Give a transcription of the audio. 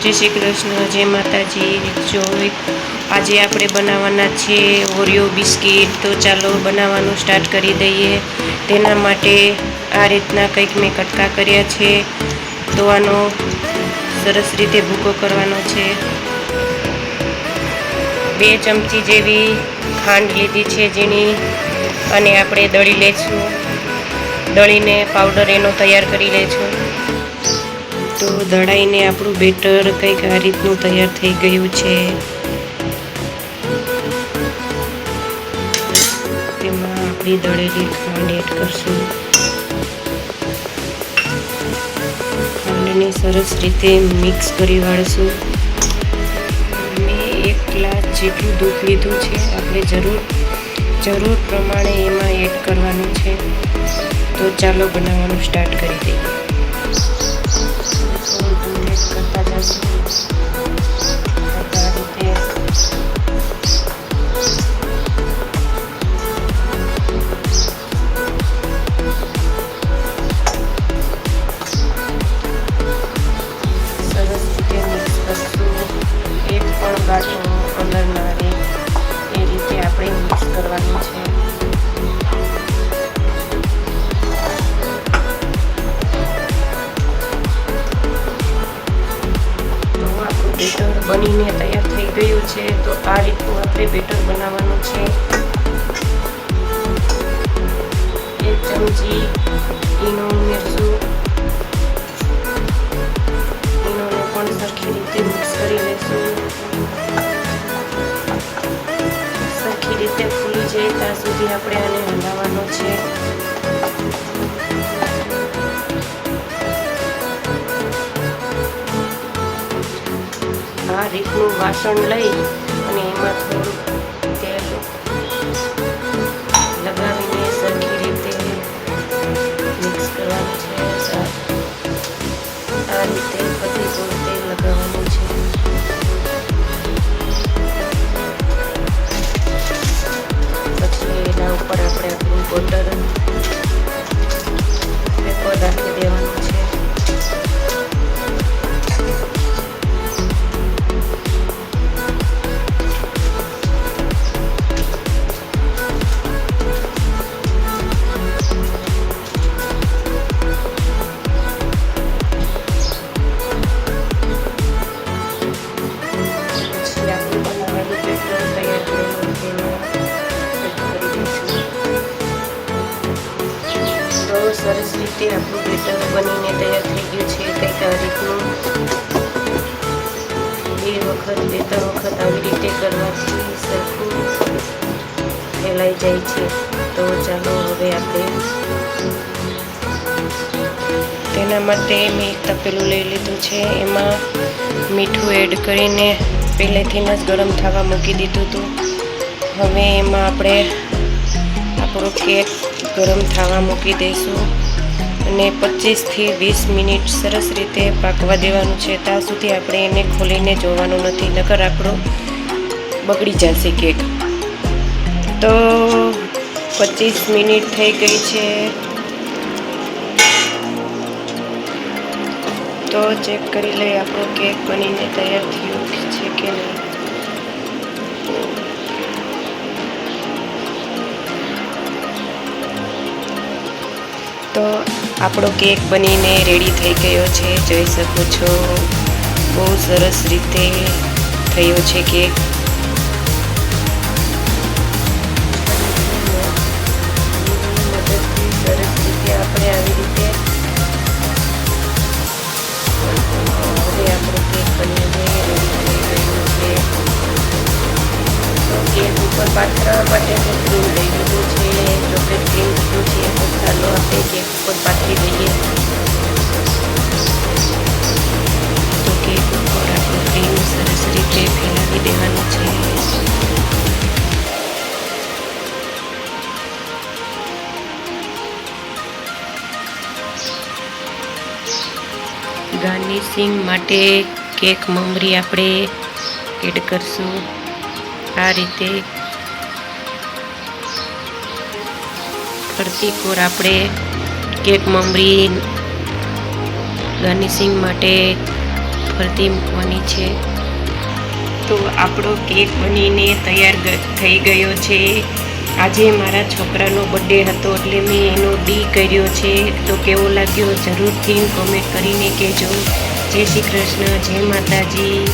જય શ્રી કૃષ્ણ, જય માતાજી। જોઈ આજે આપણે બનાવવાના છે ઓરિયો બિસ્કિટ। તો ચાલો બનાવવાનું સ્ટાર્ટ કરી દઈએ। તેના માટે આ રીતના કંઈક મેં કટકા કર્યા છે। તો આનો સરસ રીતે ભૂકો કરવાનો છે। 2 ચમચી જેવી ખાંડ લીધી છે ઝીણી, અને આપણે દળી લઈશું। દળીને પાવડર એનો તૈયાર કરી લઈશું। તો દળાઈને આપણું બેટર કંઈક આ રીતનું તૈયાર થઈ ગયું છે। તેમાં આપણી દળેલી ખાંડ એડ કરશું। ખાંડને સરસ રીતે મિક્સ કરી વાળશું। મેં 1 ગ્લાસ જેટલું દૂધ લીધું છે। આપણે જરૂર પ્રમાણે એમાં એડ કરવાનું છે। તો ચાલો બનાવવાનું સ્ટાર્ટ કરી દઈએ। કરતા જશું આ રીતે। સરસ રીતે મિક્સ કરશું। એક પણ ગાંઠો અંદર ના રહે એ રીતે આપણે મિક્સ કરવાનું છે। બેટર બનીને તૈયાર થઈ ગયું છે। તો આ રીતનું આપણે બેટર બનાવવાનું છે। 1 ચમચી ઈનો ઉમેરશું। ઈનોને પણ સરખી રીતે મિક્સ કરી લઈશું। સરખી રીતે ફૂલી જાય ત્યાં સુધી આપણે આને હલાવવાનો છે। આ રીતનું વાસણ લઈ અને એમાં થોડું તેલ લગાવીને સરખી રીતે મિક્સ કરવાનું છે। આ રીતે બધી થોડું તેલ લગાવવાનું છે। પછી એના ઉપર આપણે આપણું બટર પેપર રાખી દેવાનું છે। સરસ રીતે આપણું બેટર બનીને તૈયાર થઈ ગયું છે। કંઈક આ રીતનું 2 વખત 2-3 વખત આવી રીતે કરવાથી સરખું ફેલાઈ જાય છે। તો ચાલો હવે આપણે તેના માટે મેં એક તપેલું લઈ લીધું છે। એમાં મીઠું એડ કરીને પહેલેથી જ ગરમ થવા મૂકી દીધું હતું। હવે એમાં આપણે આપણો કેક ગરમ થવા મૂકી દઈશું અને 25 થી 20 મિનિટ સરસ રીતે પાકવા દેવાનું છે। ત્યાં સુધી આપણે એને ખોલીને જોવાનું નથી, નકર આપણો બગડી જશે કેક। તો 25 મિનિટ થઈ ગઈ છે। તો ચેક કરી લઈએ આપણો કેક બનીને તૈયાર થયો છે કે નહીં। તો આપણો કેક બનીને રેડી થઈ ગયો છે। જોઈ શકો છો બહુ સરસ રીતે થયો છે કેક। મદદથી સરસ રીતે આપણે આવી રીતે હવે આપણો કેક બનીને રેડી થઈ ગયો છે। તો કેક ઉપર પાથરવા માટે મેં ક્રીમ લઈ લીધું છે। ચોકલેટ ક્રીમ લીધું છે। તો ચાલો આપણે કેક ઉપર પાથરી દઈએ। તો કેક ઉપર આપણું ક્રીમ સરસ રીતે ફેલાવી દેવાનું છે। ગાર્નિશિંગ માટે કેક મમરી આપણે એડ કરશું। આ રીતે ફરતી કોર આપણે કેક મમરી ગાર્નિશિંગ માટે ફરતી મૂકવાની છે. તો આપણો કેક બનીને તૈયાર થઈ ગયો છે. આજે મારા છોકરાનો બર્થડે હતો એટલે મેં એનો ડી કર્યો છે. તો કેવો લાગ્યો જરૂરથી કોમેન્ટ કરીને કહેજો. જય શ્રી કૃષ્ણ, જય માતાજી.